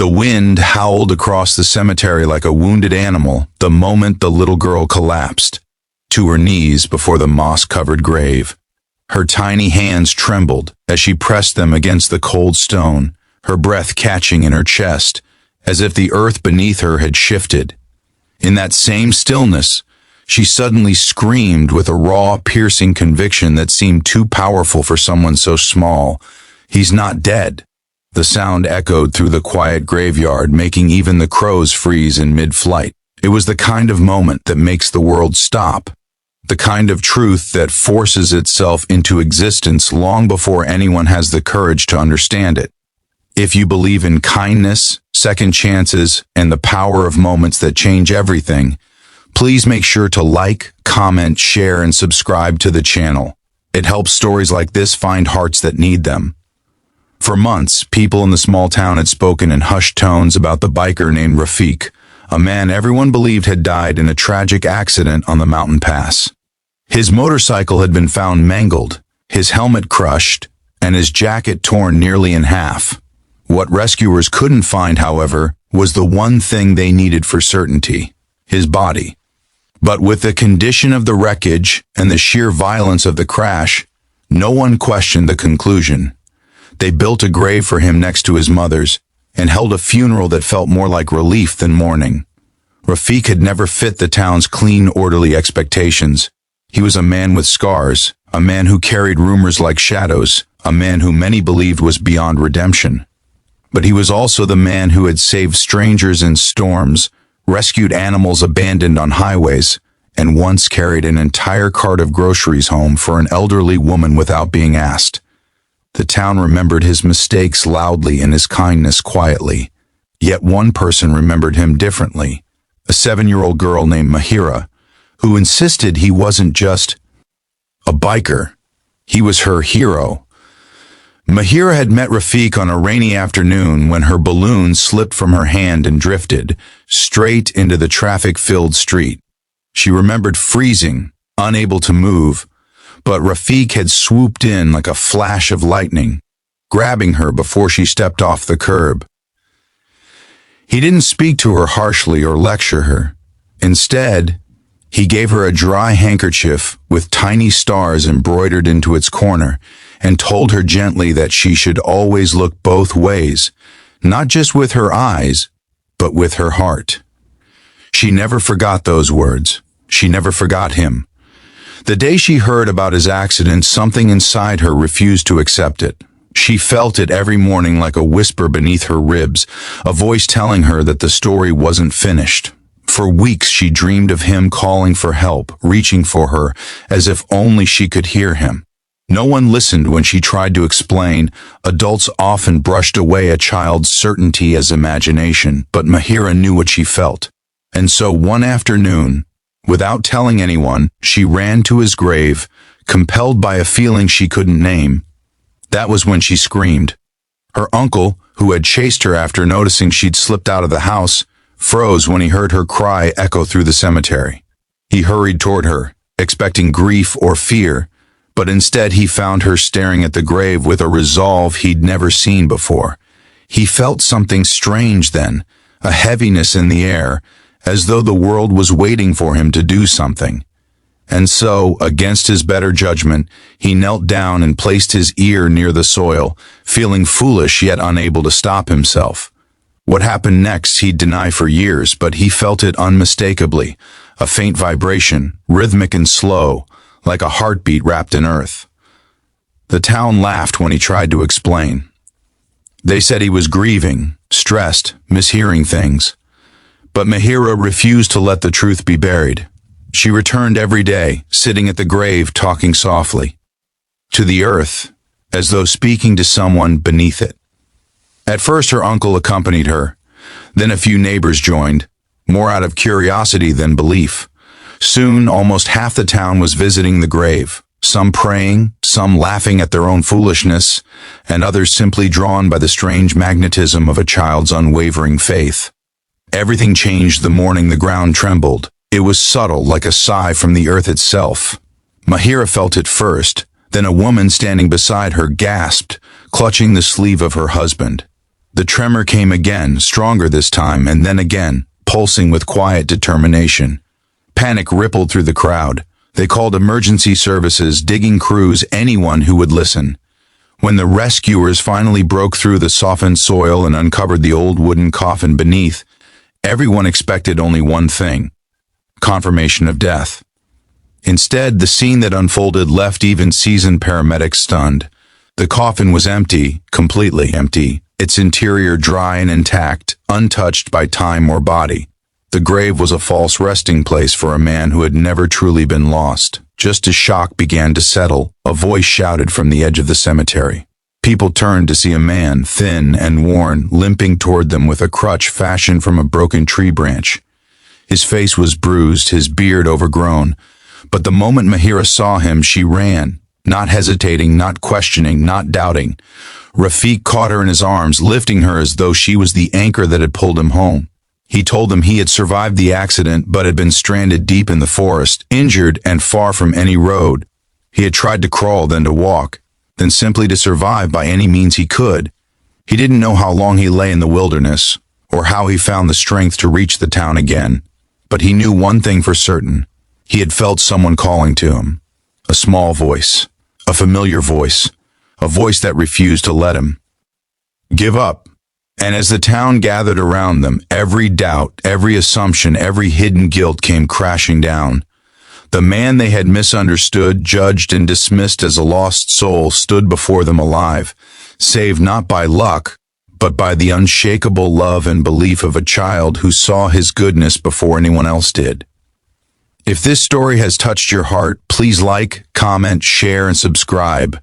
The wind howled across the cemetery like a wounded animal the moment the little girl collapsed to her knees before the moss-covered grave. Her tiny hands trembled as she pressed them against the cold stone, her breath catching in her chest, as if the earth beneath her had shifted. In that same stillness, she suddenly screamed with a raw, piercing conviction that seemed too powerful for someone so small. "He's not dead." The sound echoed through the quiet graveyard, making even the crows freeze in mid-flight. It was the kind of moment that makes the world stop, the kind of truth that forces itself into existence long before anyone has the courage to understand it. If you believe in kindness, second chances, and the power of moments that change everything, please make sure to like, comment, share, and subscribe to the channel. It helps stories like this find hearts that need them. For months, people in the small town had spoken in hushed tones about the biker named Rafiq, a man everyone believed had died in a tragic accident on the mountain pass. His motorcycle had been found mangled, his helmet crushed, and his jacket torn nearly in half. What rescuers couldn't find, however, was the one thing they needed for certainty: his body. But with the condition of the wreckage and the sheer violence of the crash, no one questioned the conclusion. They built a grave for him next to his mother's and held a funeral that felt more like relief than mourning. Rafiq had never fit the town's clean, orderly expectations. He was a man with scars, a man who carried rumors like shadows, a man who many believed was beyond redemption. But he was also the man who had saved strangers in storms, rescued animals abandoned on highways, and once carried an entire cart of groceries home for an elderly woman without being asked. The town remembered his mistakes loudly and his kindness quietly. Yet one person remembered him differently, a 7-year-old girl named Mahira, who insisted he wasn't just a biker. He was her hero. Mahira had met Rafiq on a rainy afternoon when her balloon slipped from her hand and drifted straight into the traffic-filled street. She remembered freezing, unable to move, but Rafiq had swooped in like a flash of lightning, grabbing her before she stepped off the curb. He didn't speak to her harshly or lecture her. Instead, he gave her a dry handkerchief with tiny stars embroidered into its corner and told her gently that she should always look both ways, not just with her eyes, but with her heart. She never forgot those words. She never forgot him. The day she heard about his accident, something inside her refused to accept it. She felt it every morning like a whisper beneath her ribs, a voice telling her that the story wasn't finished. For weeks she dreamed of him calling for help, reaching for her, as if only she could hear him. No one listened when she tried to explain. Adults often brushed away a child's certainty as imagination, but Mahira knew what she felt. And so one afternoon, without telling anyone, she ran to his grave, compelled by a feeling she couldn't name. That was when she screamed. Her uncle, who had chased her after noticing she'd slipped out of the house, froze when he heard her cry echo through the cemetery. He hurried toward her, expecting grief or fear, but instead he found her staring at the grave with a resolve he'd never seen before. He felt something strange then, a heaviness in the air, as though the world was waiting for him to do something. And so, against his better judgment, he knelt down and placed his ear near the soil, feeling foolish yet unable to stop himself. What happened next he'd deny for years, but he felt it unmistakably, a faint vibration, rhythmic and slow, like a heartbeat wrapped in earth. The town laughed when he tried to explain. They said he was grieving, stressed, mishearing things. But Mahira refused to let the truth be buried. She returned every day, sitting at the grave talking softly to the earth, as though speaking to someone beneath it. At first her uncle accompanied her, then a few neighbors joined, more out of curiosity than belief. Soon almost half the town was visiting the grave, some praying, some laughing at their own foolishness, and others simply drawn by the strange magnetism of a child's unwavering faith. Everything changed the morning the ground trembled. It was subtle, like a sigh from the earth itself. Mahira felt it first, then a woman standing beside her gasped, clutching the sleeve of her husband. The tremor came again, stronger this time, and then again, pulsing with quiet determination. Panic rippled through the crowd. They called emergency services, digging crews, anyone who would listen. When the rescuers finally broke through the softened soil and uncovered the old wooden coffin beneath, everyone expected only one thing: confirmation of death. Instead, the scene that unfolded left even seasoned paramedics stunned. The coffin was empty, completely empty, its interior dry and intact, untouched by time or body. The grave was a false resting place for a man who had never truly been lost. Just as shock began to settle, a voice shouted from the edge of the cemetery. People turned to see a man, thin and worn, limping toward them with a crutch fashioned from a broken tree branch. His face was bruised, his beard overgrown. But the moment Mahira saw him, she ran, not hesitating, not questioning, not doubting. Rafiq caught her in his arms, lifting her as though she was the anchor that had pulled him home. He told them he had survived the accident but had been stranded deep in the forest, injured and far from any road. He had tried to crawl, then to walk, then simply to survive by any means he could. He didn't know how long he lay in the wilderness, or how he found the strength to reach the town again. But he knew one thing for certain. He had felt someone calling to him. A small voice, a familiar voice, a voice that refused to let him give up. And as the town gathered around them, every doubt, every assumption, every hidden guilt came crashing down. The man they had misunderstood, judged, and dismissed as a lost soul stood before them alive, saved not by luck, but by the unshakable love and belief of a child who saw his goodness before anyone else did. If this story has touched your heart, please like, comment, share, and subscribe.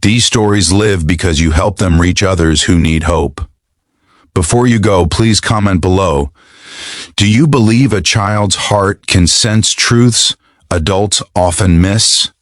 These stories live because you help them reach others who need hope. Before you go, please comment below. Do you believe a child's heart can sense truths adults often miss?